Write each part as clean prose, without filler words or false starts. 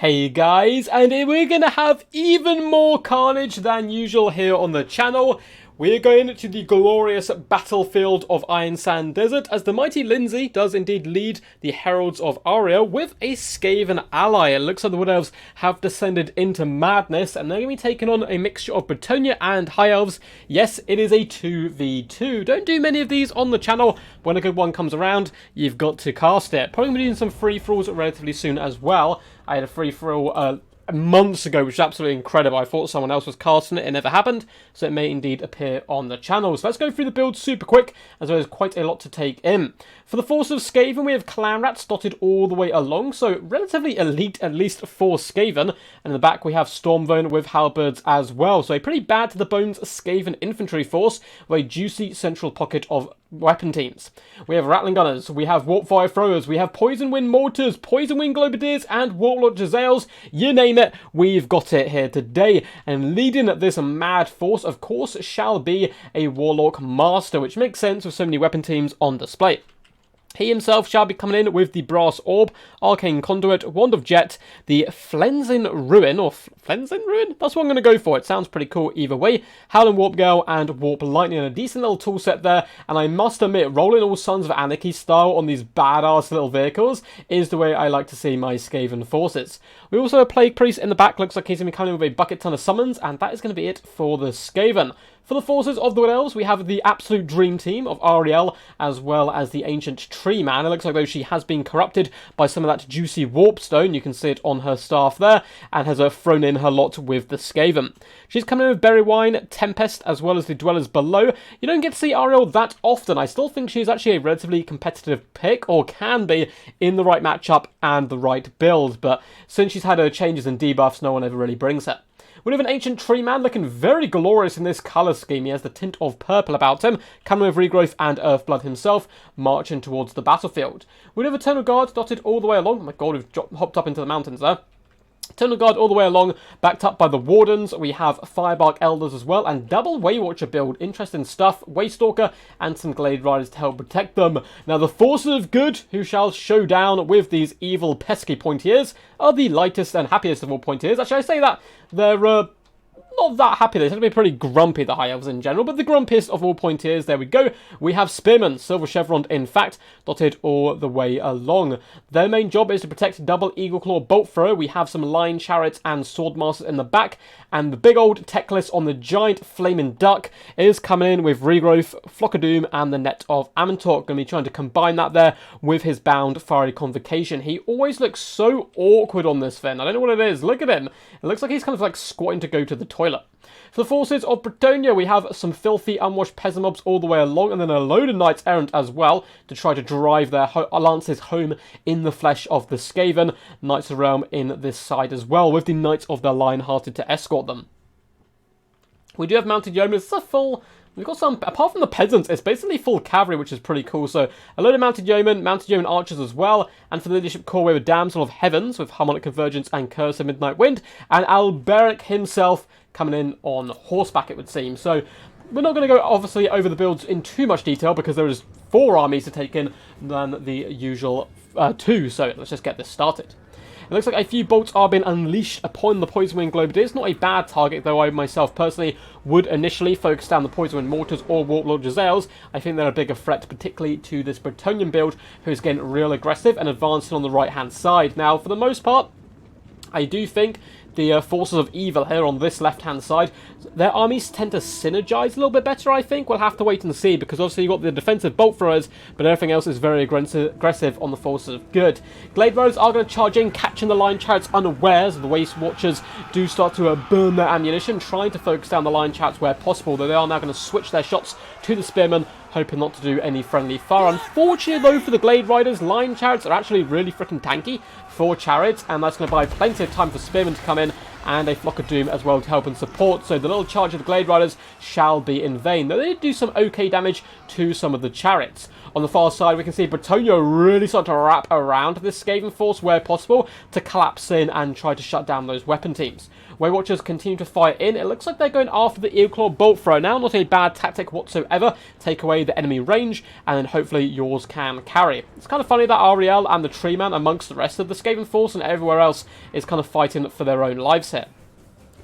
Hey guys, and we're going to have even more carnage than usual here on the channel. We're going to the glorious battlefield of Iron Sand Desert as the mighty Lindsay does indeed lead the Heralds of Aria with a Skaven ally. It looks like the Wood Elves have descended into madness and they're going to be taking on a mixture of Bretonnia and High Elves. Yes, it is a 2v2. Don't do many of these on the channel. When a good one comes around, you've got to cast it. Probably going to be doing some free-for-alls relatively soon as well. I had a free-for-all months ago, which is absolutely incredible. I thought someone else was casting it, it never happened, so it may indeed appear on the channel. So let's go through the build super quick, as there is quite a lot to take in. For the force of Skaven, we have Clan Rats dotted all the way along, so relatively elite, at least for Skaven. And in the back we have Stormvone with Halberds as well, so a pretty bad to the bones Skaven infantry force, with a juicy central pocket of weapon teams. We have Rattling Gunners, we have Warp Fire Throwers, we have Poison Wind Mortars, Poison Wind Globadiers, and Warlord Jezzails. You name it, we've got it here today. And leading this mad force, of course, shall be a Warlock Master, which makes sense with so many weapon teams on display. He himself shall be coming in with the Brass Orb, Arcane Conduit, Wand of Jet, the Flensing Ruin, or Flensing Ruin? That's what I'm going to go for. It sounds pretty cool either way. Howling Warp Gale and Warp Lightning. A decent little tool set there. And I must admit, rolling all Sons of Anarchy style on these badass little vehicles is the way I like to see my Skaven forces. We also have Plague Priest in the back. Looks like he's going to be coming in with a bucket ton of summons. And that is going to be it for the Skaven. For the forces of the Wood Elves, we have the absolute dream team of Ariel, as well as the Ancient Tree Man. It looks like though she has been corrupted by some of that juicy Warpstone. You can see it on her staff there, and has thrown in her lot with the Skaven. She's coming in with Berry Wine, Tempest, as well as the Dwellers Below. You don't get to see Ariel that often. I still think she's actually a relatively competitive pick, or can be, in the right matchup and the right build. But since she's had her changes and debuffs, no one ever really brings her. We have an Ancient Tree Man looking very glorious in this colour scheme. He has the tint of purple about him, coming with Regrowth and Earthblood himself, marching towards the battlefield. We have Eternal Guard dotted all the way along. Oh my god, we've hopped up into the mountains there. Eternal Guard all the way along, backed up by the Wardens. We have Firebark Elders as well, and double Waywatcher build. Interesting stuff. Waystalker and some Glade Riders to help protect them. Now, the forces of good, who shall show down with these evil, pesky Pointiers, are the lightest and happiest of all Pointiers. Actually, I say that they're not that happy. They tend to be pretty grumpy, the High Elves in general, but the grumpiest of all Pointiers, there we go. We have Spearmen, Silver Chevron, in fact, dotted all the way along. Their main job is to protect double Eagle Claw Bolt Thrower. We have some Line Chariots and Swordmasters in the back, and the big old Techless on the giant Flaming Duck is coming in with Regrowth, Flock of Doom, and the Net of Amantor. Going to be trying to combine that there with his bound Fiery Convocation. He always looks so awkward on this thing. I don't know what it is. Look at him. It looks like he's kind of like squatting to go to the toilet. For the forces of Bretonnia, we have some filthy, unwashed peasant mobs all the way along, and then a load of Knights Errant as well, to try to drive their lances home in the flesh of the Skaven. Knights of the Realm in this side as well, with the Knights of the Lionhearted to escort them. We do have Mounted Yeomen. It's a full... We've got some, apart from the peasants, it's basically full cavalry, which is pretty cool. So, a load of Mounted Yeomen Archers as well. And for the Leadership Corps, we have Damsel of Heavens with Harmonic Convergence and Curse of Midnight Wind. And Alberic himself coming in on horseback, it would seem. So, we're not going to go, obviously, over the builds in too much detail, because there is 4 armies to take in than the usual 2. So, let's just get this started. It looks like a few bolts are being unleashed upon the Poison Wind Globadiers. Not a bad target, though I myself personally would initially focus down the Poison Wind Mortars or Warlord Jezzails. I think they're a bigger threat, particularly to this Bretonnian build, who's getting real aggressive and advancing on the right-hand side. Now, for the most part, I do think the forces of evil here on this left-hand side, their armies tend to synergize a little bit better, I think. We'll have to wait and see, because obviously you've got the defensive bolt throwers, but everything else is very aggressive on the forces of good. Glade Riders are going to charge in, catching the Line Chariots unawares. The Waste Watchers do start to burn their ammunition, trying to focus down the Line Chariots where possible, though they are now going to switch their shots to the Spearmen, hoping not to do any friendly fire. Unfortunately, though, for the Glade Riders, Line Chariots are actually really freaking tanky for Chariots, and that's going to buy plenty of time for Spearmen to come in, and a Flock of Doom as well to help and support. So the little charge of the Glade Riders shall be in vain, though they did do some okay damage to some of the Chariots. On the far side, we can see Bretonnia really start to wrap around this Skaven force where possible to collapse in and try to shut down those weapon teams. Weight Watchers continue to fire in. It looks like they're going after the Eelclaw Bolt Throw now. Not a bad tactic whatsoever. Take away the enemy range, and then hopefully yours can carry. It's kind of funny that Ariel and the Tree Man, amongst the rest of the Skaven force and everywhere else, is kind of fighting for their own lives here.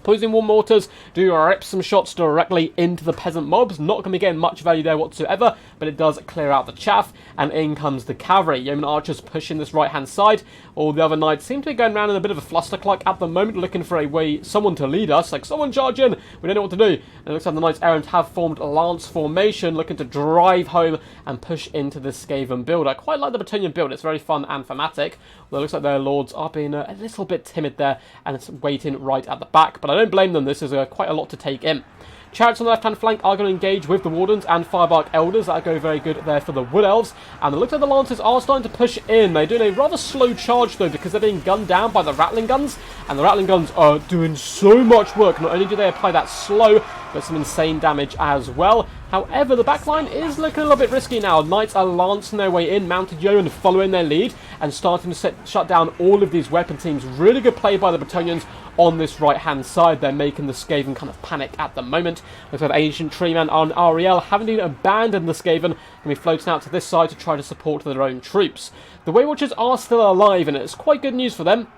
Poison Wall Mortars do rip some shots directly into the peasant mobs. Not going to be getting much value there whatsoever, but it does clear out the chaff, and in comes the cavalry. Yeoman Archers pushing this right-hand side. All the other knights seem to be going around in a bit of a flustercluck at the moment, looking for a way, someone to lead us. Like, someone charge in! We don't know what to do. And it looks like the Knights Errant have formed lance formation, looking to drive home and push into this Skaven build. I quite like the Bretonnian build. It's very fun and thematic. Although it looks like their lords are being a little bit timid there, and it's waiting right at the back. But I don't blame them. This is quite a lot to take in. Chariots on the left-hand flank are going to engage with the Wardens and Firebark Elders. That go very good there for the Wood Elves. And it looks like the Lancers are starting to push in. They're doing a rather slow charge, though, because they're being gunned down by the Rattling Guns. And the Rattling Guns are doing so much work. Not only do they apply that slow, but some insane damage as well. However, the backline is looking a little bit risky now. Knights are lancing their way in, Mounted Yeomen following their lead, and starting to shut down all of these weapon teams. Really good play by the Bretonnians on this right-hand side. They're making the Skaven kind of panic at the moment. Looks like Ancient Treeman on Ariel haven't even abandoned the Skaven and be floating out to this side to try to support their own troops. The Weight Watchers are still alive, and it's quite good news for them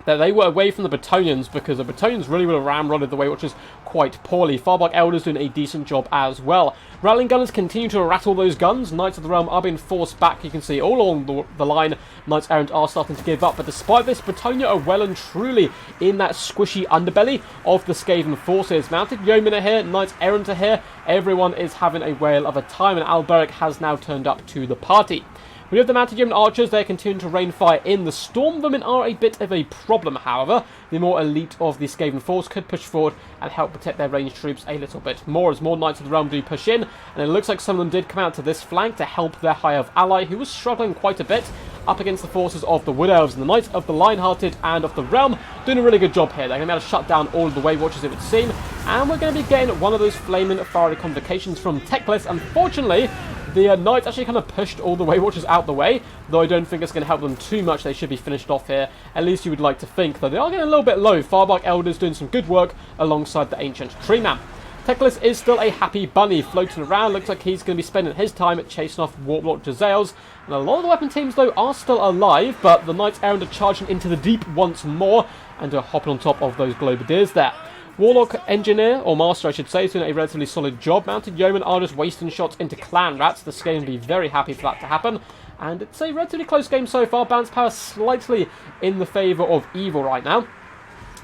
that they were away from the Bretonnians, because the Bretonnians really would have ramrodded the Weight Watchers quite poorly. Firebark Elders doing a decent job as well. Rattling Gunners continue to rattle those guns. Knights of the Realm are being forced back. You can see all along the line, Knights Errant are starting to give up. But despite this, Bretonnia are well and truly in that squishy underbelly of the Skaven forces. Mounted Yeomen are here, Knights Errant are here. Everyone is having a whale of a time, and Alberic has now turned up to the party. We have the Mounted Yeoman Archers. They're continuing to rain fire in. The Storm Vermin are a bit of a problem, however. The more elite of the Skaven force could push forward and help protect their ranged troops a little bit more, as more Knights of the Realm do push in. And it looks like some of them did come out to this flank to help their High Elf ally, who was struggling quite a bit up against the forces of the Wood Elves. And the Knights of the Lionhearted and of the Realm doing a really good job here. They're going to be able to shut down all of the Weight Watchers, it would seem. And we're going to be getting one of those flaming fiery convocations from Teclis. Unfortunately, the Knights actually kind of pushed all the Weight Watchers out the way, though I don't think it's going to help them too much. They should be finished off here. At least you would like to think, though they are getting a little bit low. Firebark Elders doing some good work alongside the Ancient Treeman. Teclis is still a happy bunny floating around. Looks like he's going to be spending his time chasing off Warlord Jezzails. And a lot of the weapon teams, though, are still alive, but the Knights Errant are charging into the deep once more and are hopping on top of those Globadiers there. Warlock Engineer, or Master I should say, is doing a relatively solid job. Mounted Yeomen are just wasting shots into Clan Rats. The Skaven will be very happy for that to happen. And it's a relatively close game so far. Balance power slightly in the favour of Evil right now,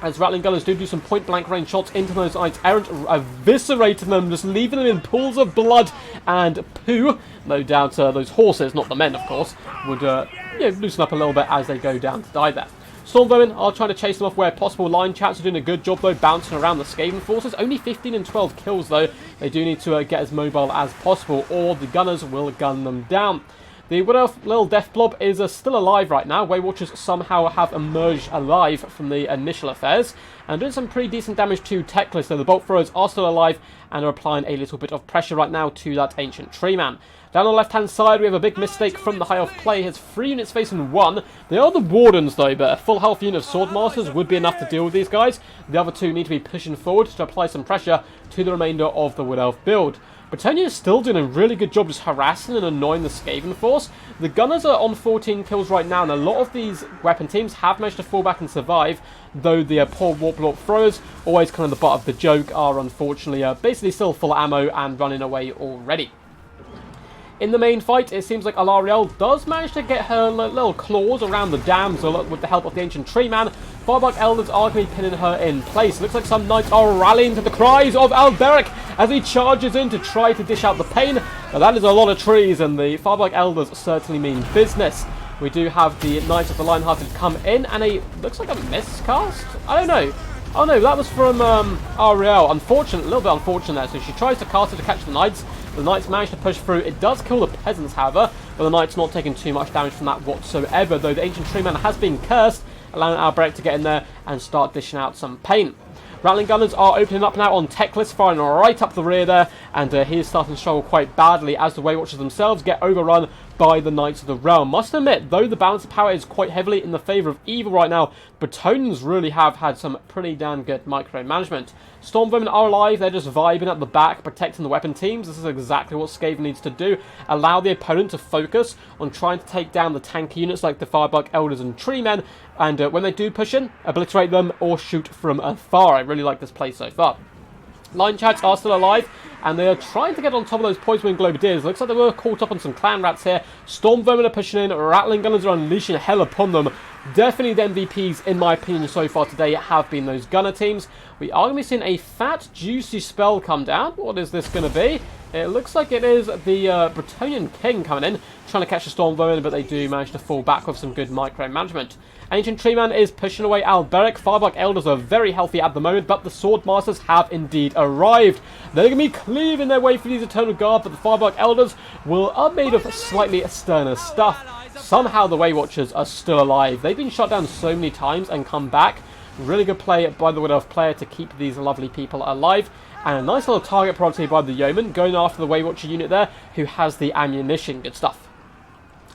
as Rattling Gunners do some point-blank range shots into those Knights Errant, eviscerating them, just leaving them in pools of blood and poo. No doubt those horses, not the men of course, would loosen up a little bit as they go down to die there. Storm Vermin are trying to chase them off where possible. Line Chats are doing a good job, though, bouncing around the Skaven forces. Only 15 and 12 kills, though. They do need to get as mobile as possible, or the Gunners will gun them down. The Wood Elf little Death Blob is still alive right now. Weight Watchers somehow have emerged alive from the initial affairs, and doing some pretty decent damage to Teclis, though the Bolt Throwers are still alive and are applying a little bit of pressure right now to that Ancient Treeman. Down on the left-hand side, we have a big mistake from the High Elf play. He has 3 units facing 1. They are the Wardens, though, but a full health unit of Swordmasters would be enough to deal with these guys. The other 2 need to be pushing forward to apply some pressure to the remainder of the Wood Elf build. Bretonnia is still doing a really good job just harassing and annoying the Skaven force. The Gunners are on 14 kills right now, and a lot of these weapon teams have managed to fall back and survive, though the poor Warlord Throwers, always kind of the butt of the joke, are unfortunately basically still full ammo and running away already. In the main fight, it seems like Alarielle does manage to get her little claws around the damsel with the help of the Ancient Treeman. Firebark Elders are going to be pinning her in place. Looks like some knights are rallying to the cries of Alberic as he charges in to try to dish out the pain. But that is a lot of trees, and the Firebark Elders certainly mean business. We do have the Knights of the Lionhearted come in, and looks like a miscast? I don't know. Oh no, that was from Ariel. Unfortunate, a little bit unfortunate there. So she tries to cast it to catch the Knights. The Knights manage to push through. It does kill the Peasants, however, but the Knights not taking too much damage from that whatsoever, though the Ancient Treeman has been cursed, allowing Alberic to get in there and start dishing out some pain. Rattling Gunners are opening up now on Techless, firing right up the rear there, and he's starting to struggle quite badly as the Waywatchers themselves get overrun by the Knights of the Realm. Must admit, though the balance of power is quite heavily in the favour of Evil right now, Bretonnians really have had some pretty damn good micromanagement. Stormvermin are alive, they're just vibing at the back, protecting the weapon teams. This is exactly what Skaven needs to do. Allow the opponent to focus on trying to take down the tanky units like the Firebark Elders and Treemen, and when they do push in, obliterate them or shoot from afar. I really like this play so far. Line Chads are still alive, and they are trying to get on top of those Poison Globadiers. Looks like they were caught up on some Clan Rats here. Stormvermin are pushing in, Rattling Gunners are unleashing hell upon them. Definitely the MVPs, in my opinion, so far today have been those Gunner teams. We are going to be seeing a fat, juicy spell come down. What is this going to be? It looks like it is the Bretonnian King coming in, trying to catch the Stormvermin, but they do manage to fall back with some good micromanagement. Ancient Treeman is pushing away Alberic. Firebark Elders are very healthy at the moment, but the Sword Masters have indeed arrived. They're going to be cleaving their way through these Eternal Guard, but the Firebark Elders are made of slightly sterner stuff. Somehow the Waywatchers are still alive. They've been shot down so many times and come back. Really good play by the Wood Elf player to keep these lovely people alive. And a nice little target priority by the Yeoman, going after the Waywatcher unit there, who has the ammunition. Good stuff.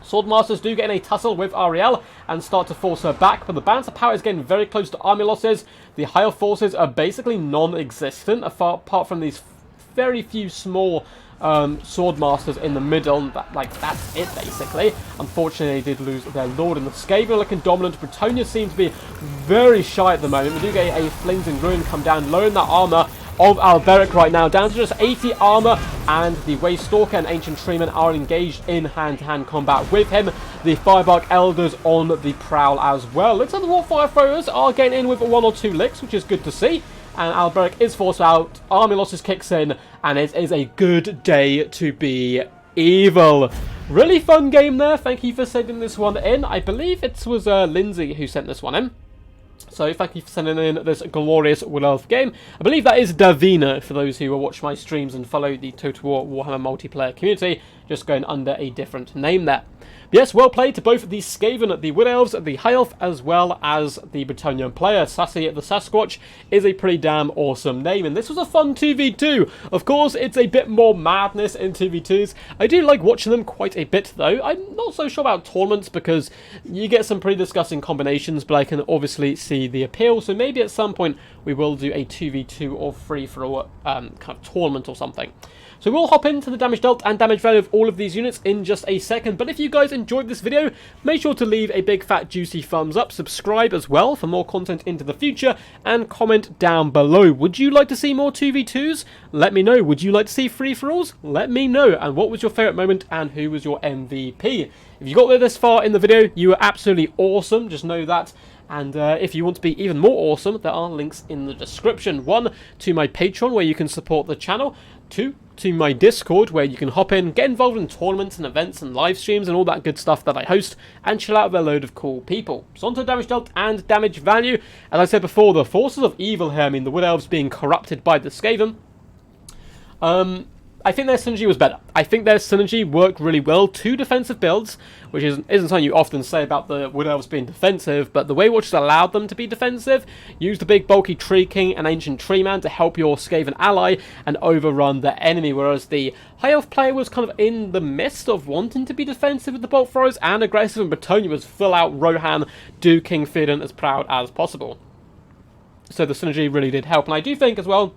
Swordmasters do get in a tussle with Ariel and start to force her back, but the balance of power is getting very close to army losses. The higher forces are basically non-existent, apart from these very few small Swordmasters in the middle. That's it, basically. Unfortunately, they did lose their Lord, and the Skaven are looking dominant. Bretonnia seems to be very shy at the moment. We do get a Flames and Ruin come down, lowering that armor of Alberic right now, down to just 80 armor, and the Waystalker and Ancient Treemen are engaged in hand-to-hand combat with him. The Firebark Elders on the prowl as well. Looks like the Warfire Throwers are getting in with 1 or 2 licks, which is good to see. And Alberic is forced out, army losses kicks in, and it is a good day to be evil. Really fun game there. Thank you for sending this one in. I believe it was Lindsay who sent this one in. So thank you for sending in this glorious Wood Elf game. I believe that is Davina, for those who watch my streams and follow the Total War Warhammer multiplayer community, just going under a different name there. But yes, well played to both the Skaven, the Wood Elves, the High Elf, as well as the Bretonnian player. Sassy the Sasquatch is a pretty damn awesome name, and this was a fun 2v2. Of course, it's a bit more madness in 2v2s. I do like watching them quite a bit, though. I'm not so sure about tournaments, because you get some pretty disgusting combinations, but I can obviously see the appeal, so maybe at some point we will do a 2v2 or free-for-all kind of tournament or something. So we'll hop into the damage dealt and damage value of all of these units in just a second. But if you guys enjoyed this video, make sure to leave a big fat juicy thumbs up, subscribe as well for more content into the future, and comment down below. Would you like to see more 2v2s? Let me know. Would you like to see free-for-alls? Let me know. And what was your favourite moment and who was your MVP? If you got this far in the video, you were absolutely awesome. Just know that. And if you want to be even more awesome, there are links in the description. 1, to my Patreon, where you can support the channel. 2, to my Discord, where you can hop in, get involved in tournaments and events and live streams and all that good stuff that I host, and chill out with a load of cool people. So on to damage dealt and damage value. As I said before, the forces of evil here, I mean the Wood Elves being corrupted by the Skaven. I think their synergy was better. I think their synergy worked really well. 2 defensive builds, which isn't something you often say about the Wood Elves being defensive, but the Waywatchers allowed them to be defensive. Use the big bulky Tree King and Ancient Treeman to help your Skaven ally and overrun the enemy, whereas the High Elf player was kind of in the midst of wanting to be defensive with the Bolt Throwers and aggressive, and Bretonnia was full out Rohan, do King Theoden as proud as possible. So the synergy really did help, and I do think as well,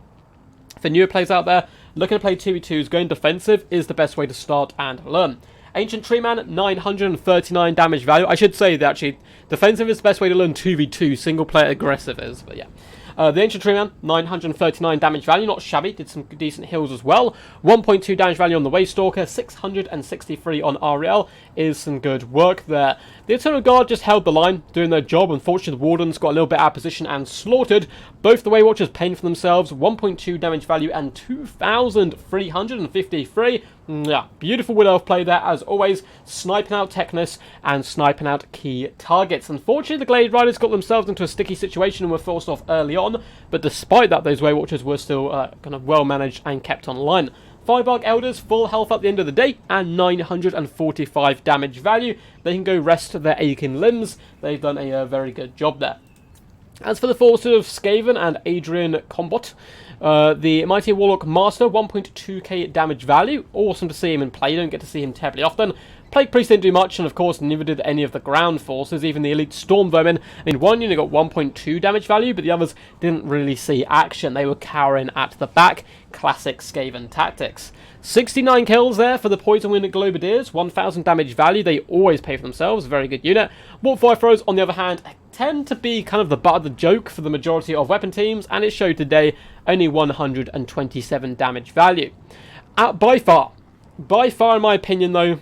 for newer players out there, looking to play 2v2s, going defensive is the best way to start and learn. Ancient Treeman, 939 damage value. I should say that actually, defensive is the best way to learn 2v2, single player aggressive is, but yeah. The Ancient Treeman, 939 damage value, not shabby, did some decent heals as well. 1.2 damage value on the Waystalker, 663 on Ariel, is some good work there. The Eternal Guard just held the line, doing their job. Unfortunately, the Wardens got a little bit out of position and slaughtered. Both the Waywatchers paying for themselves, 1.2 damage value and 2,353. Yeah, beautiful Wood Elf play there, as always, sniping out Techness and sniping out key targets. Unfortunately, the Glade Riders got themselves into a sticky situation and were forced off early on, but despite that, those Waywatchers were still kind of well managed and kept online. Firebark Elders, full health at the end of the day, and 945 damage value. They can go rest their aching limbs. They've done a very good job there. As for the forces of Skaven and Adrian Combot, the Mighty Warlock Master, 1.2k damage value. Awesome to see him in play, you don't get to see him terribly often. Plague Priest didn't do much, and of course neither did any of the ground forces, even the Elite Storm Vermin. I mean, one unit got 1.2 damage value, but the others didn't really see action. They were cowering at the back. Classic Skaven tactics. 69 kills there for the Poison Wind Globadiers, 1,000 damage value. They always pay for themselves, very good unit. Warp Fire Throws, on the other hand, tend to be kind of the butt of the joke for the majority of weapon teams, and it showed today only 127 damage value. By far in my opinion though,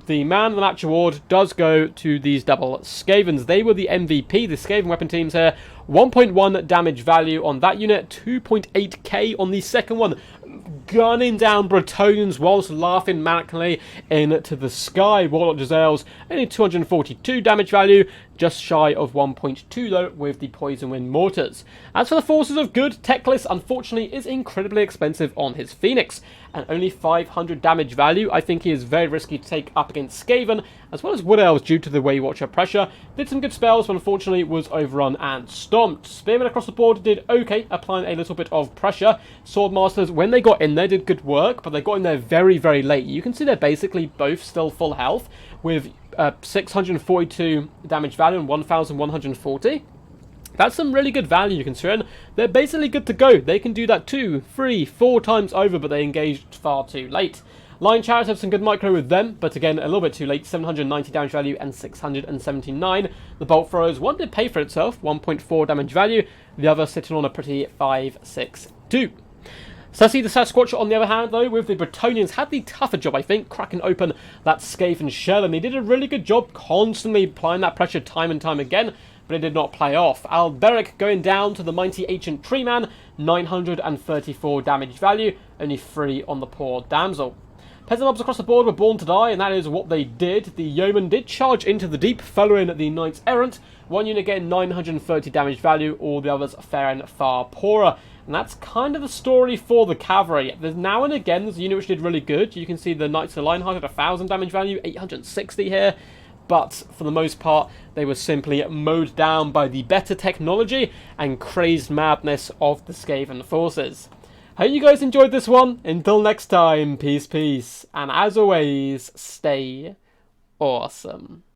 the Man of the Match award does go to these double Skavens. They were the MVP, the Skaven weapon teams here. 1.1 damage value on that unit, 2.8k on the second one. Gunning down Bretonians whilst laughing manically into the sky. Warlock Giselles, only 242 damage value, just shy of 1.2 though with the Poison Wind Mortars. As for the forces of good, Teclis unfortunately is incredibly expensive on his Phoenix, and only 500 damage value. I think he is very risky to take up against Skaven, as well as Wood Elves due to the Waywatcher pressure. Did some good spells, but unfortunately was overrun and stomped. Spearmen across the board did okay, applying a little bit of pressure. Swordmasters, when they got in there, did good work, but they got in there very, very late. You can see they're basically both still full health, with 642 damage value and 1,140. That's some really good value considering they're basically good to go. They can do that 2, 3, 4 times over, but they engaged far too late. Lion Chariots have some good micro with them, but again, a little bit too late. 790 damage value and 679. The Bolt Throwers, one did pay for itself, 1.4 damage value. The other sitting on a pretty 5.62. Sassy the Sasquatch, on the other hand, though, with the Bretonians, had the tougher job, I think, cracking open that Skaven shell, and they did a really good job constantly applying that pressure time and time again, but it did not play off. Alberic going down to the Mighty Ancient Tree Man, 934 damage value, only 3 on the poor damsel. Peasant mobs across the board were born to die, and that is what they did. The Yeoman did charge into the deep, following the Knights Errant. One unit getting 930 damage value, all the others faring far poorer. And that's kind of the story for the cavalry. There's now and again, there's a unit which did really good. You can see the Knights of Lionheart had 1,000 damage value, 860 here. But for the most part, they were simply mowed down by the better technology and crazed madness of the Skaven forces. Hope you guys enjoyed this one. Until next time, peace, peace. And as always, stay awesome.